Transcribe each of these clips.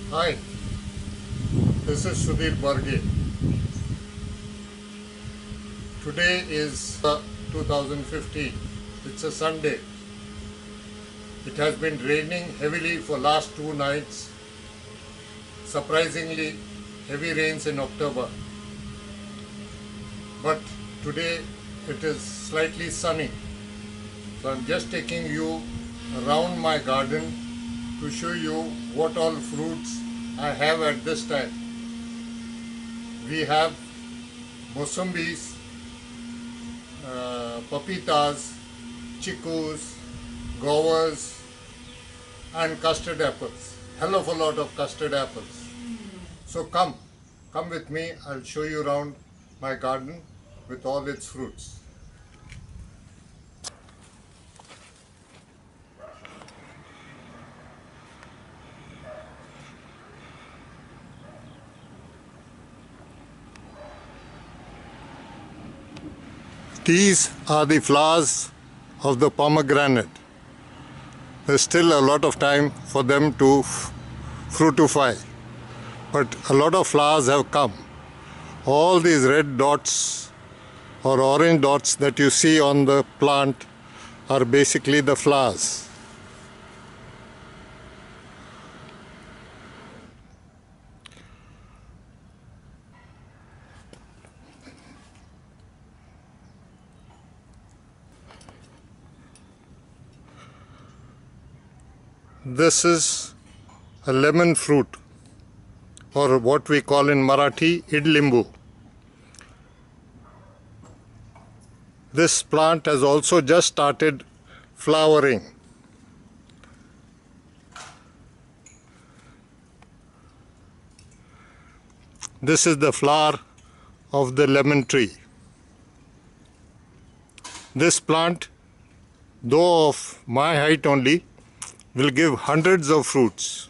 Hi, this is Sudhir Barge. Today is 2015. It's a Sunday. It has been raining heavily for last 2 nights. Surprisingly heavy rains in October. But today it is slightly sunny. So I'm just taking you around my garden to show you what all fruits I have at this time. We have Mosambis, papitas, chicus, guavas and custard apples. Hell of a lot of custard apples. So come with me. I'll show you around my garden with all its fruits. These are the flowers of the pomegranate. There's still a lot of time for them to fructify, but a lot of flowers have come. All these red dots or orange dots that you see on the plant are basically the flowers. This is a lemon fruit, or what we call in Marathi idlimbu. This plant has also just started flowering. This is the flower of the lemon tree. This plant, though of my height only, will give hundreds of fruits.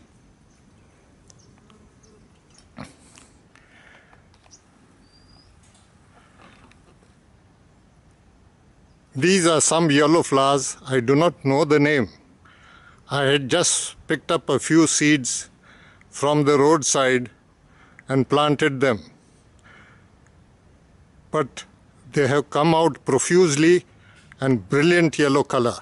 These are some yellow flowers. I do not know the name. I had just picked up a few seeds from the roadside and planted them. But they have come out profusely and brilliant yellow color.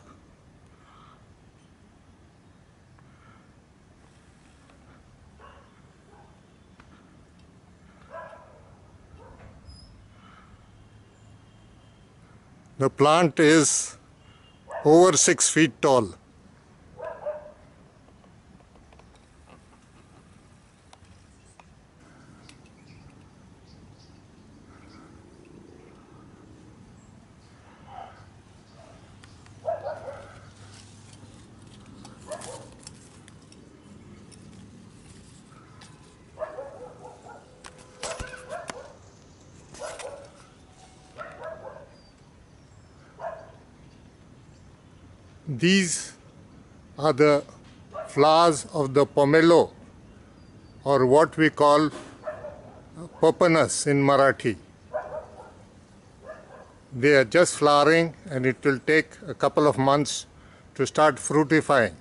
The plant is over 6 feet tall. These are the flowers of the pomelo, or what we call papanas in Marathi. They are just flowering and it will take a couple of months to start fructifying.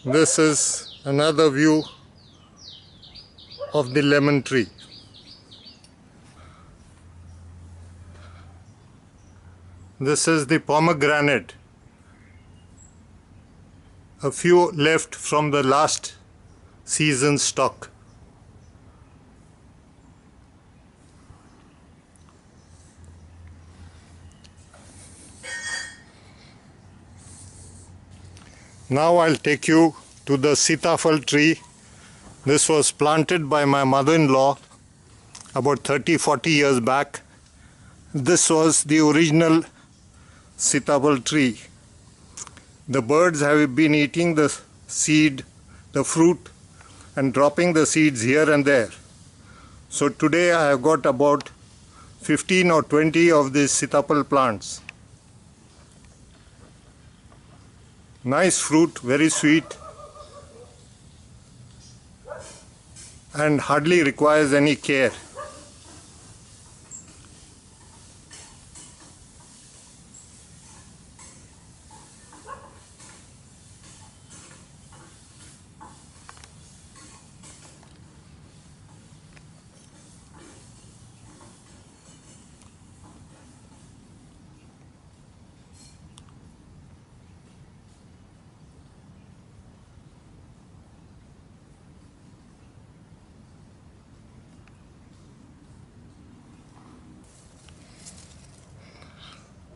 This is another view of the lemon tree. This is the pomegranate. A few left from the last season's stock. Now I'll take you to the sitafal tree. This was planted by my mother-in-law about 30-40 years back. This was the original sitafal tree. The birds have been eating the seed, the fruit, and dropping the seeds here and there. So today I have got about 15 or 20 of these sitafal plants. Nice fruit, very sweet, and hardly requires any care.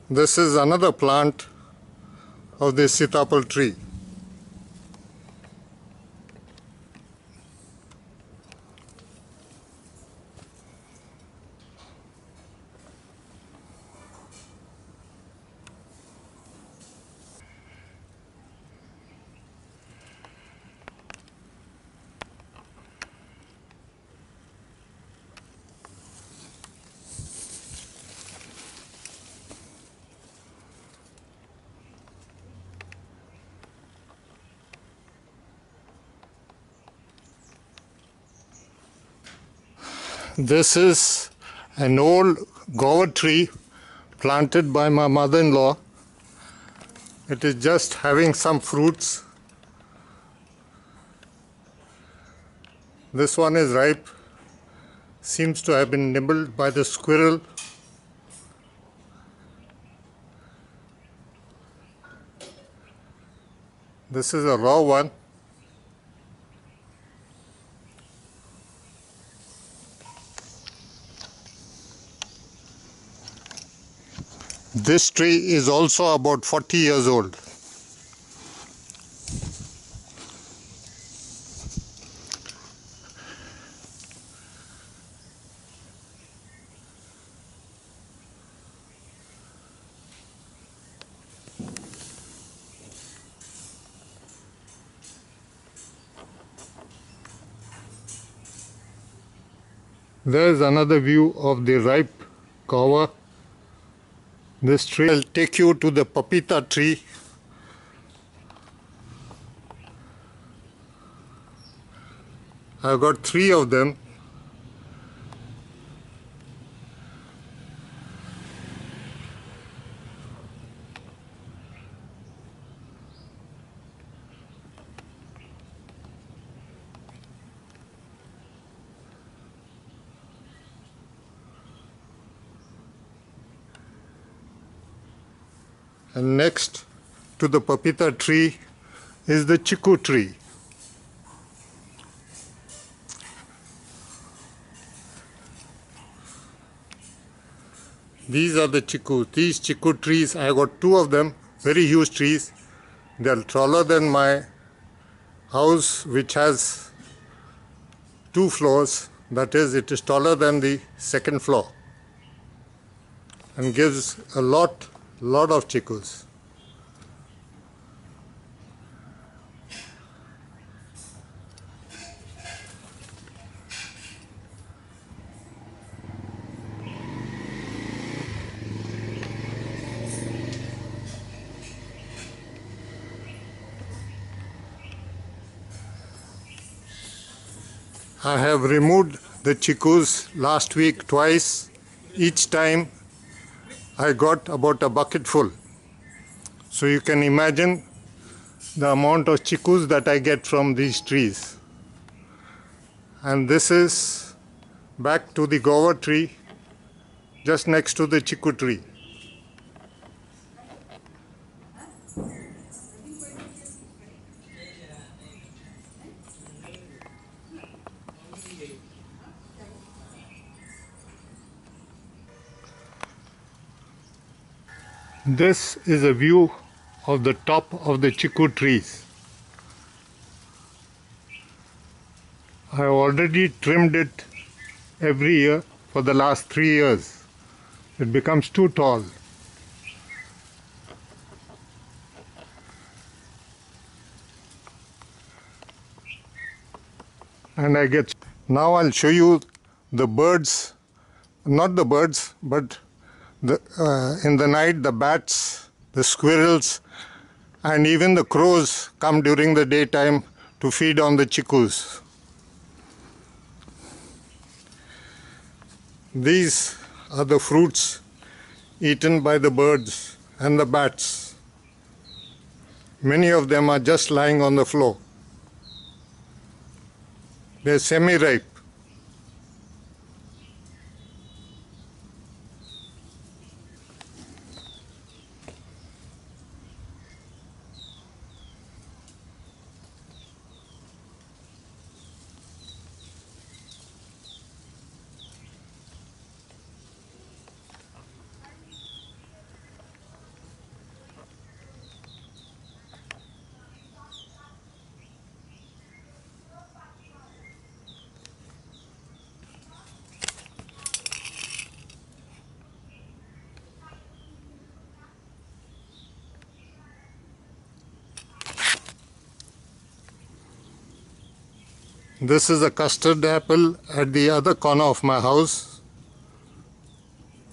This is another plant of the sitapal tree. This is an old guava tree planted by my mother-in-law. It is just having some fruits. This one is ripe. Seems to have been nibbled by the squirrel. This is a raw one. This tree is also about 40 years old. There is another view of the ripe guava. This tree will take you to the papita tree. I've got 3 of them. And next to the papita tree is the chiku tree. These are the chiku. These chiku trees, I got 2 of them, very huge trees. They are taller than my house, which has 2 floors. That is, it is taller than the second floor and gives a lot of chikus. I have removed the chikus last week twice. Each time I got about a bucket full. So you can imagine the amount of chikus that I get from these trees. And this is back to the guava tree just next to the chiku tree. This is a view of the top of the chiku trees. I have already trimmed it every year for the last 3 years. It becomes too tall. And I get... Now I'll show you the birds, not the birds, but in the night the bats, the squirrels, and even the crows come during the daytime to feed on the chikus. These are the fruits eaten by the birds and the bats. Many of them are just lying on the floor. They're semi-ripe. This is a custard apple at the other corner of my house,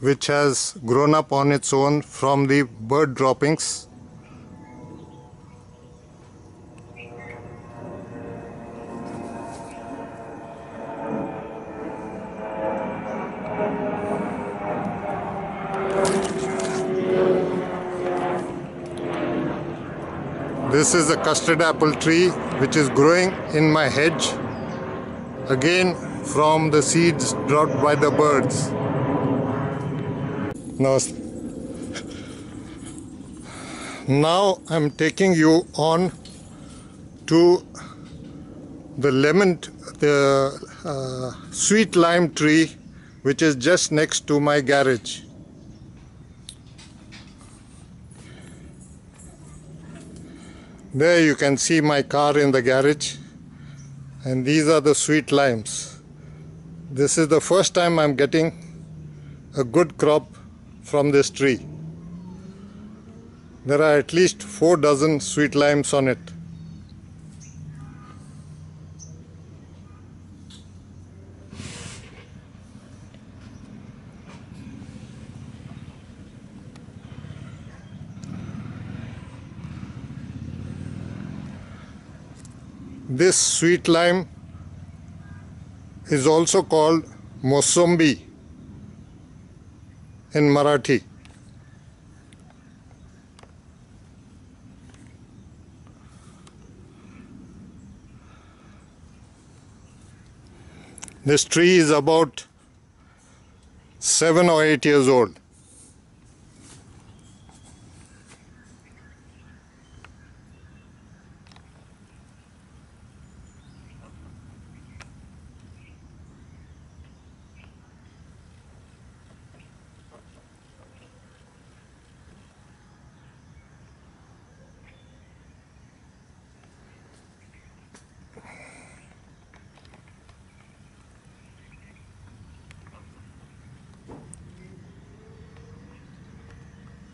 which has grown up on its own from the bird droppings. This is a custard apple tree which is growing in my hedge, again from the seeds dropped by the birds. Now I'm taking you on to the sweet lime tree which is just next to my garage. There you can see my car in the garage, and these are the sweet limes. This is the first time I'm getting a good crop from this tree. There are at least 4 dozen sweet limes on it. This sweet lime is also called Mosombi in Marathi. This tree is about 7 or 8 years old.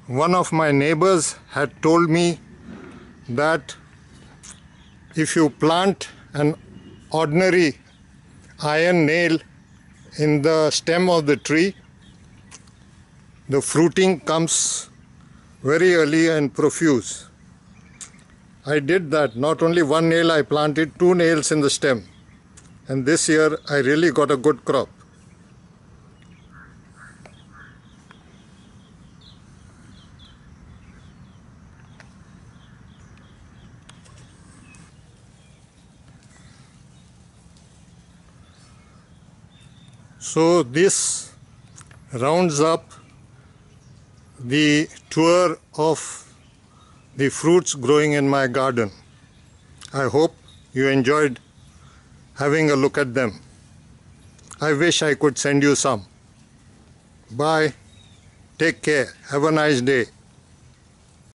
One of my neighbors had told me that if you plant an ordinary iron nail in the stem of the tree, the fruiting comes very early and profuse. I did that. Not only one nail, I planted 2 nails in the stem, and this year I really got a good crop. So this rounds up the tour of the fruits growing in my garden. I hope you enjoyed having a look at them. I wish I could send you some. Bye. Take care. Have a nice day.